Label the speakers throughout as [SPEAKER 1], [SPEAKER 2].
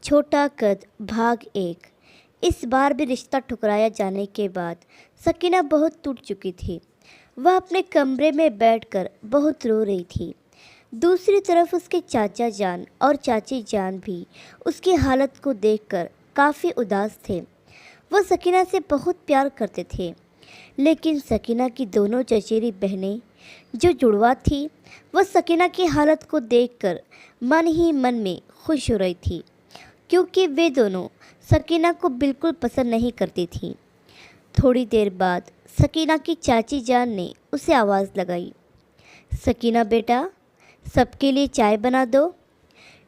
[SPEAKER 1] छोटा कद भाग 1। इस बार भी रिश्ता ठुकराया जाने के बाद सकीना बहुत टूट चुकी थी। वह अपने कमरे में बैठकर बहुत रो रही थी। दूसरी तरफ उसके चाचा जान और चाची जान भी उसकी हालत को देखकर काफ़ी उदास थे। वह सकीना से बहुत प्यार करते थे, लेकिन सकीना की दोनों चचेरी बहनें जो जुड़वा थी, वह सकीना की हालत को देखकर मन ही मन में खुश हो रही थी, क्योंकि वे दोनों सकीना को बिल्कुल पसंद नहीं करती थीं। थोड़ी देर बाद सकीना की चाची जान ने उसे आवाज़ लगाई, सकीना बेटा, सबके लिए चाय बना दो।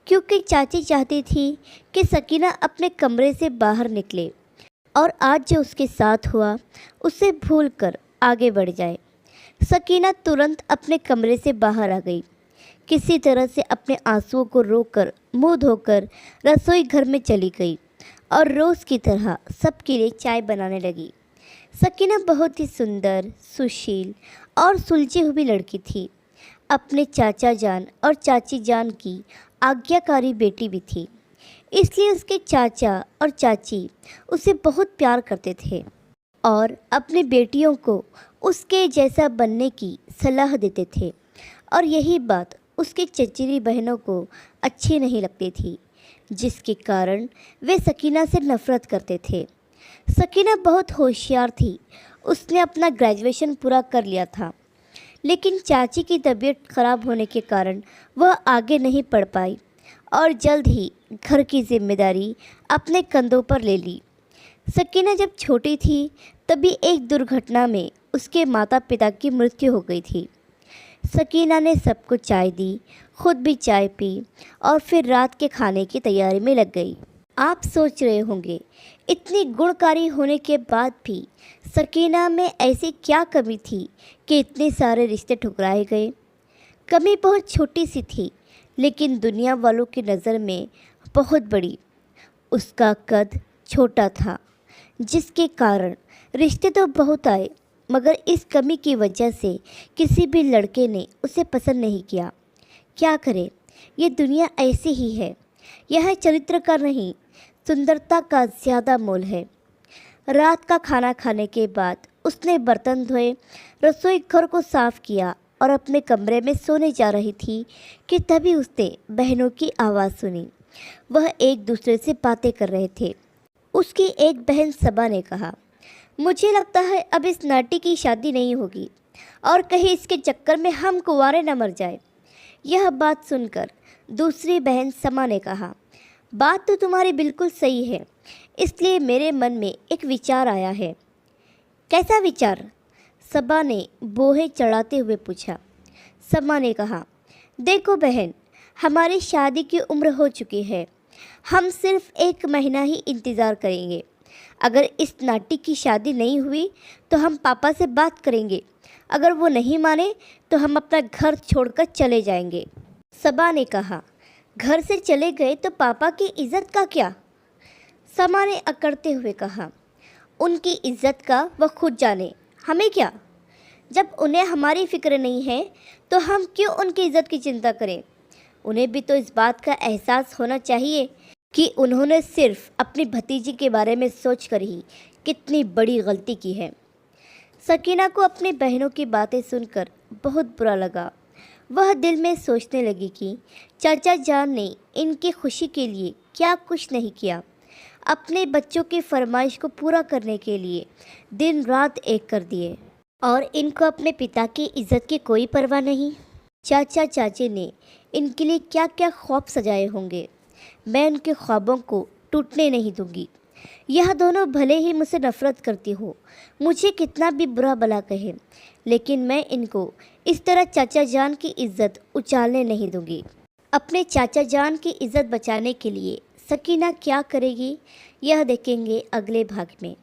[SPEAKER 1] क्योंकि चाची चाहती थी कि सकीना अपने कमरे से बाहर निकले और आज जो उसके साथ हुआ उसे भूलकर आगे बढ़ जाए। सकीना तुरंत अपने कमरे से बाहर आ गई। किसी तरह से अपने आंसुओं को रोककर मुंह धोकर रसोई घर में चली गई और रोज़ की तरह सबके लिए चाय बनाने लगी। सकीना बहुत ही सुंदर, सुशील और सुलझी हुई लड़की थी। अपने चाचा जान और चाची जान की आज्ञाकारी बेटी भी थी, इसलिए उसके चाचा और चाची उसे बहुत प्यार करते थे और अपनी बेटियों को उसके जैसा बनने की सलाह देते थे। और यही बात उसके चचेरी बहनों को अच्छी नहीं लगती थी, जिसके कारण वे सकीना से नफ़रत करते थे। सकीना बहुत होशियार थी। उसने अपना ग्रेजुएशन पूरा कर लिया था, लेकिन चाची की तबीयत खराब होने के कारण वह आगे नहीं पढ़ पाई और जल्द ही घर की जिम्मेदारी अपने कंधों पर ले ली। सकीना जब छोटी थी तभी एक दुर्घटना में उसके माता पिता की मृत्यु हो गई थी। सकीना ने सबको चाय दी, खुद भी चाय पी और फिर रात के खाने की तैयारी में लग गई। आप सोच रहे होंगे, इतनी गुणकारी होने के बाद भी सकीना में ऐसी क्या कमी थी कि इतने सारे रिश्ते ठुकराए गए। कमी बहुत छोटी सी थी, लेकिन दुनिया वालों की नज़र में बहुत बड़ी। उसका कद छोटा था, जिसके कारण रिश्ते तो बहुत आए, मगर इस कमी की वजह से किसी भी लड़के ने उसे पसंद नहीं किया। क्या करे, ये दुनिया ऐसी ही है। यह चरित्र का नहीं, सुंदरता का ज़्यादा मोल है। रात का खाना खाने के बाद उसने बर्तन धोए, रसोई घर को साफ किया और अपने कमरे में सोने जा रही थी कि तभी उसने बहनों की आवाज़ सुनी। वह एक दूसरे से बातें कर रहे थे। उसकी एक बहन सबा ने कहा, मुझे लगता है अब इस नाटी की शादी नहीं होगी और कहीं इसके चक्कर में हम कुंवारे न मर जाए। यह बात सुनकर दूसरी बहन समा ने कहा, बात तो तुम्हारी बिल्कुल सही है, इसलिए मेरे मन में एक विचार आया है। कैसा विचार? सबा ने बोहे चढ़ाते हुए पूछा। समा ने कहा, देखो बहन, हमारी शादी की उम्र हो चुकी है। हम सिर्फ 1 महीना ही इंतज़ार करेंगे। अगर इस नाटी की शादी नहीं हुई तो हम पापा से बात करेंगे। अगर वो नहीं माने तो हम अपना घर छोड़कर चले जाएंगे। सबा ने कहा, घर से चले गए तो पापा की इज़्ज़त का क्या? समा ने अकड़ते हुए कहा, उनकी इज़्ज़त का वह खुद जाने, हमें क्या? जब उन्हें हमारी फ़िक्र नहीं है तो हम क्यों उनकी इज़्ज़त की चिंता करें? उन्हें भी तो इस बात का एहसास होना चाहिए कि उन्होंने सिर्फ अपनी भतीजी के बारे में सोचकर ही कितनी बड़ी गलती की है। सकीना को अपनी बहनों की बातें सुनकर बहुत बुरा लगा। वह दिल में सोचने लगी कि चाचा जान ने इनकी खुशी के लिए क्या कुछ नहीं किया। अपने बच्चों की फरमाइश को पूरा करने के लिए दिन रात एक कर दिए और इनको अपने पिता की इज़्ज़त की कोई परवाह नहीं। चाचा चाची ने इनके लिए क्या क्या ख्वाब सजाए होंगे। मैं उनके ख्वाबों को टूटने नहीं दूंगी। यह दोनों भले ही मुझसे नफ़रत करती हो, मुझे कितना भी बुरा भला कहे, लेकिन मैं इनको इस तरह चाचा जान की इज़्ज़त उछालने नहीं दूंगी। अपने चाचा जान की इज़्ज़त बचाने के लिए सकीना क्या करेगी, यह देखेंगे अगले भाग में।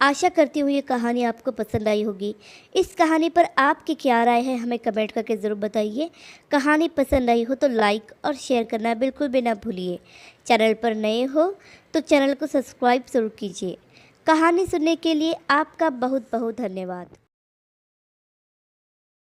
[SPEAKER 1] आशा करती हूँ ये कहानी आपको पसंद आई होगी। इस कहानी पर आपकी क्या राय है हमें कमेंट करके ज़रूर बताइए। कहानी पसंद आई हो तो लाइक और शेयर करना बिल्कुल भी ना भूलिए। चैनल पर नए हो तो चैनल को सब्सक्राइब ज़रूर कीजिए। कहानी सुनने के लिए आपका बहुत बहुत धन्यवाद।